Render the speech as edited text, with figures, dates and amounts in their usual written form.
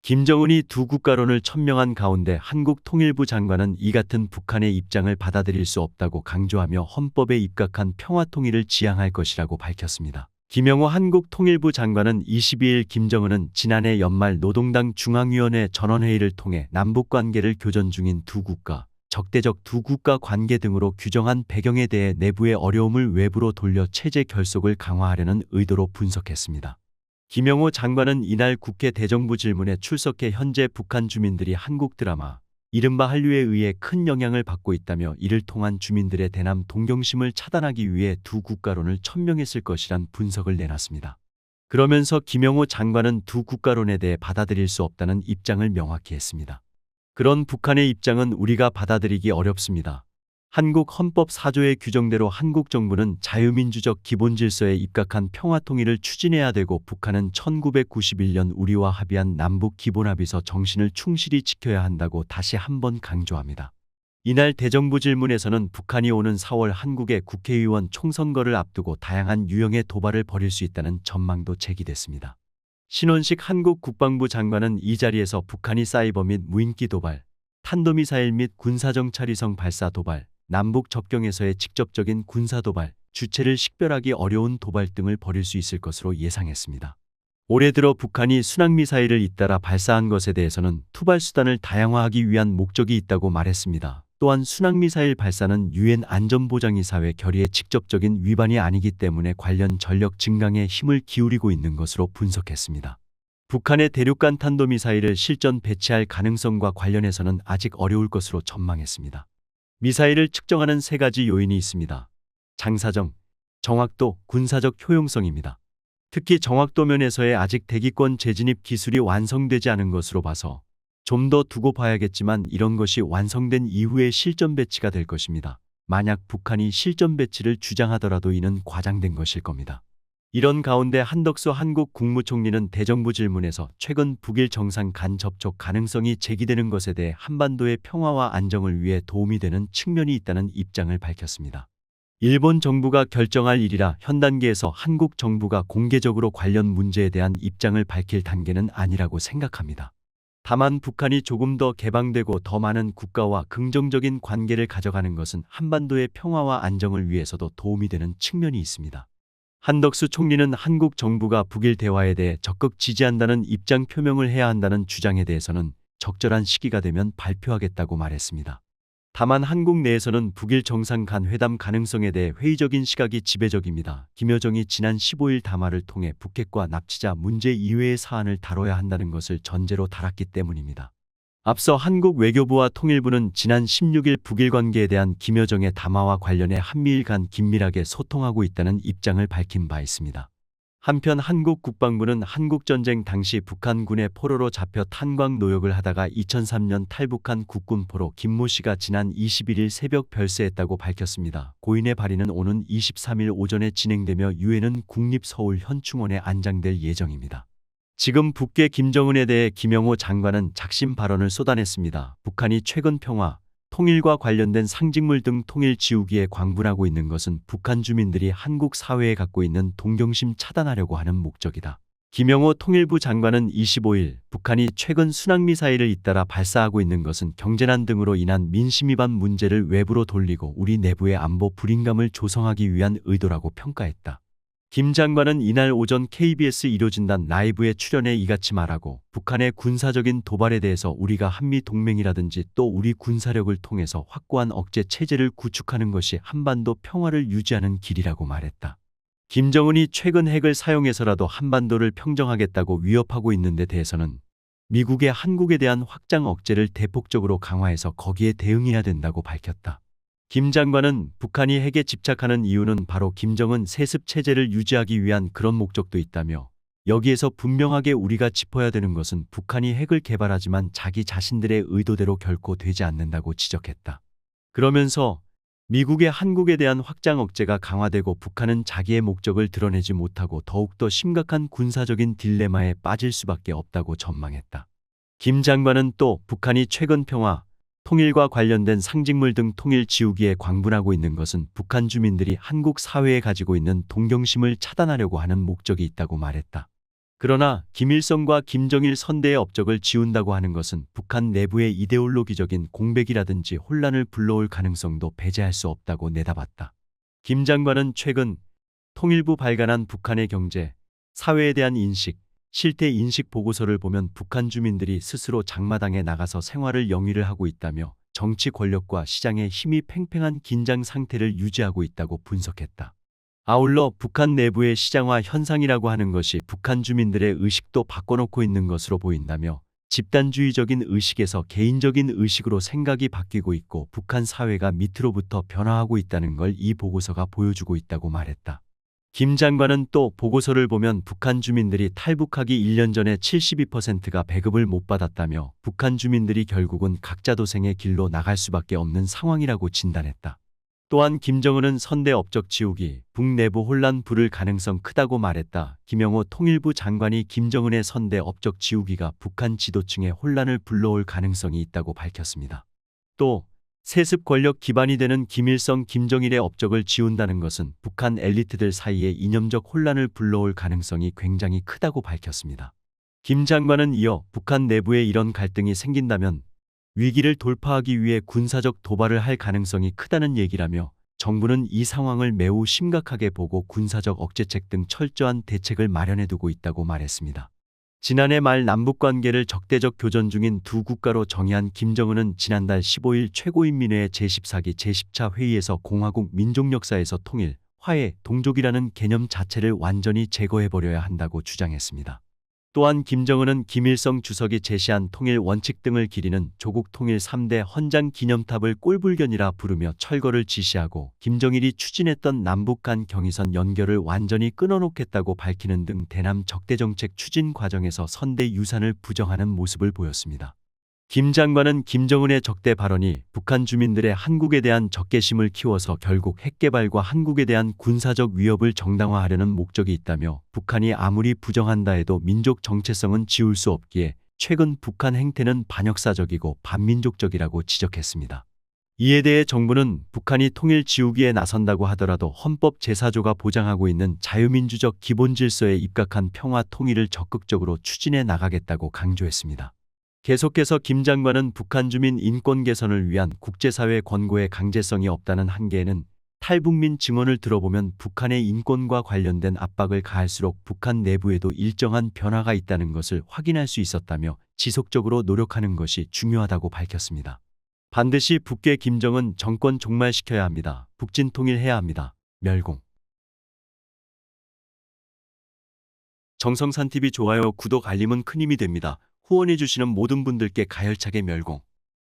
김정은이 두 국가론을 천명한 가운데 한국통일부 장관은 이 같은 북한의 입장을 받아들일 수 없다고 강조하며 헌법에 입각한 평화통일을 지향할 것이라고 밝혔습니다. 김영호 한국통일부 장관은 22일 김정은은 지난해 연말 노동당 중앙위원회 전원회의를 통해 남북관계를 교전 중인 두 국가, 적대적 두 국가 관계 등으로 규정한 배경에 대해 내부의 어려움을 외부로 돌려 체제 결속을 강화하려는 의도로 분석했습니다. 김영호 장관은 이날 국회 대정부 질문에 출석해 현재 북한 주민들이 한국 드라마 이른바 한류에 의해 큰 영향을 받고 있다며 이를 통한 주민들의 대남 동경심을 차단하기 위해 두 국가론을 천명했을 것이란 분석을 내놨습니다. 그러면서 김영호 장관은 두 국가론에 대해 받아들일 수 없다는 입장을 명확히 했습니다. 그런 북한의 입장은 우리가 받아들이기 어렵습니다. 한국 헌법 4조의 규정대로 한국 정부는 자유민주적 기본질서에 입각한 평화통일을 추진해야 되고 북한은 1991년 우리와 합의한 남북 기본합의서 정신을 충실히 지켜야 한다고 다시 한번 강조합니다. 이날 대정부 질문에서는 북한이 오는 4월 한국의 국회의원 총선거를 앞두고 다양한 유형의 도발을 벌일 수 있다는 전망도 제기됐습니다. 신원식 한국 국방부 장관은 이 자리에서 북한이 사이버 및 무인기 도발, 탄도미사일 및 군사정찰위성 발사 도발, 남북 접경에서의 직접적인 군사도발, 주체를 식별하기 어려운 도발 등을 벌일 수 있을 것으로 예상했습니다. 올해 들어 북한이 순항미사일을 잇따라 발사한 것에 대해서는 투발 수단을 다양화하기 위한 목적이 있다고 말했습니다. 또한 순항미사일 발사는 유엔 안전보장이사회 결의의 직접적인 위반이 아니기 때문에 관련 전력 증강에 힘을 기울이고 있는 것으로 분석했습니다. 북한의 대륙간 탄도미사일을 실전 배치할 가능성과 관련해서는 아직 어려울 것으로 전망했습니다. 미사일을 측정하는 세 가지 요인이 있습니다. 장사정, 정확도, 군사적 효용성입니다. 특히 정확도 면에서의 아직 대기권 재진입 기술이 완성되지 않은 것으로 봐서 좀 더 두고 봐야겠지만 이런 것이 완성된 이후에 실전 배치가 될 것입니다. 만약 북한이 실전 배치를 주장하더라도 이는 과장된 것일 겁니다. 이런 가운데 한덕수 한국 국무총리는 대정부 질문에서 최근 북일 정상 간 접촉 가능성이 제기되는 것에 대해 한반도의 평화와 안정을 위해 도움이 되는 측면이 있다는 입장을 밝혔습니다. 일본 정부가 결정할 일이라 현 단계에서 한국 정부가 공개적으로 관련 문제에 대한 입장을 밝힐 단계는 아니라고 생각합니다. 다만 북한이 조금 더 개방되고 더 많은 국가와 긍정적인 관계를 가져가는 것은 한반도의 평화와 안정을 위해서도 도움이 되는 측면이 있습니다. 한덕수 총리는 한국 정부가 북일 대화에 대해 적극 지지한다는 입장 표명을 해야 한다는 주장에 대해서는 적절한 시기가 되면 발표하겠다고 말했습니다. 다만 한국 내에서는 북일 정상 간 회담 가능성에 대해 회의적인 시각이 지배적입니다. 김여정이 지난 15일 담화를 통해 북핵과 납치자 문제 이외의 사안을 다뤄야 한다는 것을 전제로 달았기 때문입니다. 앞서 한국 외교부와 통일부는 지난 16일 북일 관계에 대한 김여정의 담화와 관련해 한미일 간 긴밀하게 소통하고 있다는 입장을 밝힌 바 있습니다. 한편 한국 국방부는 한국전쟁 당시 북한군의 포로로 잡혀 탄광 노역을 하다가 2003년 탈북한 국군포로 김모 씨가 지난 21일 새벽 별세했다고 밝혔습니다. 고인의 발인은 오는 23일 오전에 진행되며 유해는 국립서울현충원에 안장될 예정입니다. 지금 북계 김정은에 대해 김영호 장관은 작심 발언을 쏟아냈습니다. 북한이 최근 평화, 통일과 관련된 상징물 등 통일 지우기에 광분하고 있는 것은 북한 주민들이 한국 사회에 갖고 있는 동경심 차단하려고 하는 목적이다. 김영호 통일부 장관은 25일 북한이 최근 순항미사일을 잇따라 발사하고 있는 것은 경제난 등으로 인한 민심 위반 문제를 외부로 돌리고 우리 내부의 안보 불인감을 조성하기 위한 의도라고 평가했다. 김 장관은 이날 오전 KBS 일요진단 라이브에 출연해 이같이 말하고 북한의 군사적인 도발에 대해서 우리가 한미동맹이라든지 또 우리 군사력을 통해서 확고한 억제 체제를 구축하는 것이 한반도 평화를 유지하는 길이라고 말했다. 김정은이 최근 핵을 사용해서라도 한반도를 평정하겠다고 위협하고 있는 데 대해서는 미국의 한국에 대한 확장 억제를 대폭적으로 강화해서 거기에 대응해야 된다고 밝혔다. 김 장관은 북한이 핵에 집착하는 이유는 바로 김정은 세습 체제를 유지하기 위한 그런 목적도 있다며 여기에서 분명하게 우리가 짚어야 되는 것은 북한이 핵을 개발하지만 자기 자신들의 의도대로 결코 되지 않는다고 지적했다. 그러면서 미국의 한국에 대한 확장 억제가 강화되고 북한은 자기의 목적을 드러내지 못하고 더욱더 심각한 군사적인 딜레마에 빠질 수밖에 없다고 전망했다. 김 장관은 또 북한이 최근 평화, 통일과 관련된 상징물 등 통일 지우기에 광분하고 있는 것은 북한 주민들이 한국 사회에 가지고 있는 동경심을 차단하려고 하는 목적이 있다고 말했다. 그러나 김일성과 김정일 선대의 업적을 지운다고 하는 것은 북한 내부의 이데올로기적인 공백이라든지 혼란을 불러올 가능성도 배제할 수 없다고 내다봤다. 김 장관은 최근 통일부 발간한 북한의 경제, 사회에 대한 인식, 실태 인식 보고서를 보면 북한 주민들이 스스로 장마당에 나가서 생활을 영위를 하고 있다며 정치 권력과 시장의 힘이 팽팽한 긴장 상태를 유지하고 있다고 분석했다. 아울러 북한 내부의 시장화 현상이라고 하는 것이 북한 주민들의 의식도 바꿔놓고 있는 것으로 보인다며 집단주의적인 의식에서 개인적인 의식으로 생각이 바뀌고 있고 북한 사회가 밑으로부터 변화하고 있다는 걸 이 보고서가 보여주고 있다고 말했다. 김 장관은 또 보고서를 보면 북한 주민들이 탈북하기 1년 전에 72%가 배급을 못 받았다며 북한 주민들이 결국은 각자 도생의 길로 나갈 수밖에 없는 상황이라고 진단했다. 또한 김정은은 선대 업적 지우기, 북내부 혼란 부를 가능성 크다고 말했다. 김영호 통일부 장관이 김정은의 선대 업적 지우기가 북한 지도층의 혼란을 불러올 가능성이 있다고 밝혔습니다. 또 세습 권력 기반이 되는 김일성, 김정일의 업적을 지운다는 것은 북한 엘리트들 사이에 이념적 혼란을 불러올 가능성이 굉장히 크다고 밝혔습니다. 김 장관은 이어 북한 내부에 이런 갈등이 생긴다면 위기를 돌파하기 위해 군사적 도발을 할 가능성이 크다는 얘기라며 정부는 이 상황을 매우 심각하게 보고 군사적 억제책 등 철저한 대책을 마련해 두고 있다고 말했습니다. 지난해 말 남북관계를 적대적 교전 중인 두 국가로 정의한 김정은은 지난달 15일 최고인민회의 제14기 제10차 회의에서 공화국 민족 역사에서 통일, 화해, 동족이라는 개념 자체를 완전히 제거해버려야 한다고 주장했습니다. 또한 김정은은 김일성 주석이 제시한 통일 원칙 등을 기리는 조국 통일 3대 헌장 기념탑을 꼴불견이라 부르며 철거를 지시하고 김정일이 추진했던 남북 간 경의선 연결을 완전히 끊어놓겠다고 밝히는 등 대남 적대정책 추진 과정에서 선대 유산을 부정하는 모습을 보였습니다. 김 장관은 김정은의 적대 발언이 북한 주민들의 한국에 대한 적개심을 키워서 결국 핵개발과 한국에 대한 군사적 위협을 정당화하려는 목적이 있다며 북한이 아무리 부정한다 해도 민족 정체성은 지울 수 없기에 최근 북한 행태는 반역사적이고 반민족적이라고 지적했습니다. 이에 대해 정부는 북한이 통일 지우기에 나선다고 하더라도 헌법 제4조가 보장하고 있는 자유민주적 기본질서에 입각한 평화 통일을 적극적으로 추진해 나가겠다고 강조했습니다. 계속해서 김 장관은 북한 주민 인권 개선을 위한 국제사회 권고의 강제성이 없다는 한계에는 탈북민 증언을 들어보면 북한의 인권과 관련된 압박을 가할수록 북한 내부에도 일정한 변화가 있다는 것을 확인할 수 있었다며 지속적으로 노력하는 것이 중요하다고 밝혔습니다. 반드시 북계 김정은 정권 종말시켜야 합니다. 북진 통일해야 합니다. 멸공. 정성산TV 좋아요, 구독, 알림은 큰 힘이 됩니다. 후원해주시는 모든 분들께 가열차게 멸공.